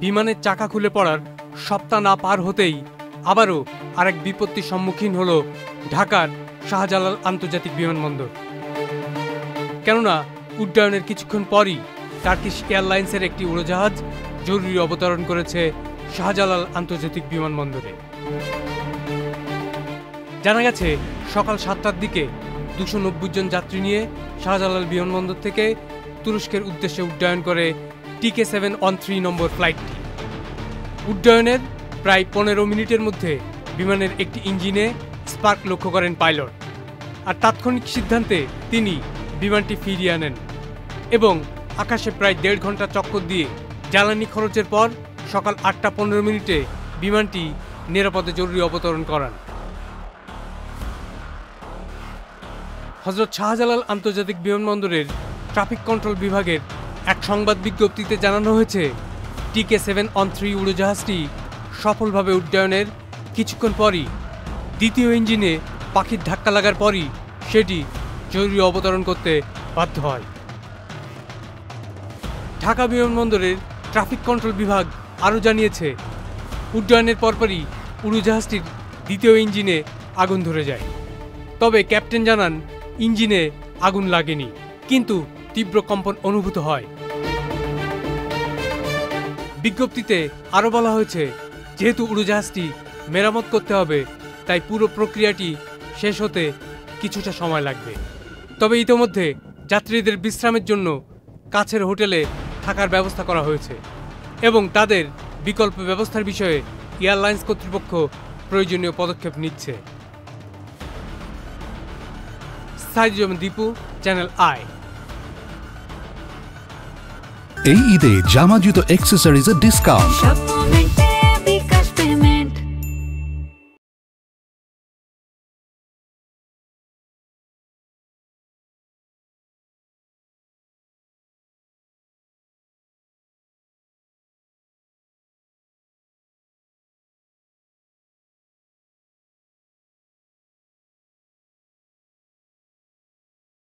বিমানের চাকা খুলে পড়ার সপ্তাহ না পার হতেই আবারও আরেক বিপত্তির সম্মুখীন হল ঢাকার শাহজালাল আন্তর্জাতিক বিমানবন্দর। কেননা উড্ডয়নের কিছুক্ষণ পরই টার্কিশ এয়ারলাইন্সের একটি উড়োজাহাজ জরুরি অবতরণ করেছে শাহজালাল আন্তর্জাতিক বিমানবন্দরে। জানা গেছে সকাল 7টার দিকে 290 জন যাত্রী নিয়ে শাহজালাল বিমানবন্দর থেকে তুরস্কের উদ্দেশ্যে উড্ডয়ন করে TK713 নম্বর ফ্লাইটটি। উড্ডয়নের প্রায় 15 মিনিটের মধ্যে বিমানের একটি ইঞ্জিনে স্পার্ক লক্ষ্য করেন পাইলট, আর তাৎক্ষণিক সিদ্ধান্তে তিনি বিমানটি ফিরিয়ে আনেন এবং আকাশে প্রায় 1.5 ঘন্টা চক্কর দিয়ে জ্বালানি খরচের পর সকাল 8টা 15 মিনিটে বিমানটি নিরাপদে জরুরি অবতরণ করান। হযরত শাহজালাল আন্তর্জাতিক বিমানবন্দরের ট্রাফিক কন্ট্রোল বিভাগের এক সংবাদ বিজ্ঞপ্তিতে জানানো হয়েছে, TK713 উড়োজাহাজটি সফলভাবে উড্ডয়নের কিছুক্ষণ পরই দ্বিতীয় ইঞ্জিনে পাখির ধাক্কা লাগার পরই সেটি জরুরি অবতরণ করতে বাধ্য হয়। ঢাকা বিমানবন্দরের ট্রাফিক কন্ট্রোল বিভাগ আরও জানিয়েছে, উড্ডয়নের পরপরই উড়োজাহাজটির দ্বিতীয় ইঞ্জিনে আগুন ধরে যায়। তবে ক্যাপ্টেন জানান ইঞ্জিনে আগুন লাগেনি, কিন্তু তীব্র কম্পন অনুভূত হয়। বিজ্ঞপ্তিতে আরও বলা হয়েছে, যেহেতু উড়োজাহাজটি মেরামত করতে হবে তাই পুরো প্রক্রিয়াটি শেষ হতে কিছুটা সময় লাগবে। তবে ইতোমধ্যে যাত্রীদের বিশ্রামের জন্য কাছের হোটেলে থাকার ব্যবস্থা করা হয়েছে এবং তাদের বিকল্প ব্যবস্থার বিষয়ে এয়ারলাইন্স কর্তৃপক্ষ প্রয়োজনীয় পদক্ষেপ নিচ্ছে। Saiduzzaman Dipu, channel I. এই ঈদে জামা জুতো অ্যাক্সেসরিজের ডিসকাউন্ট।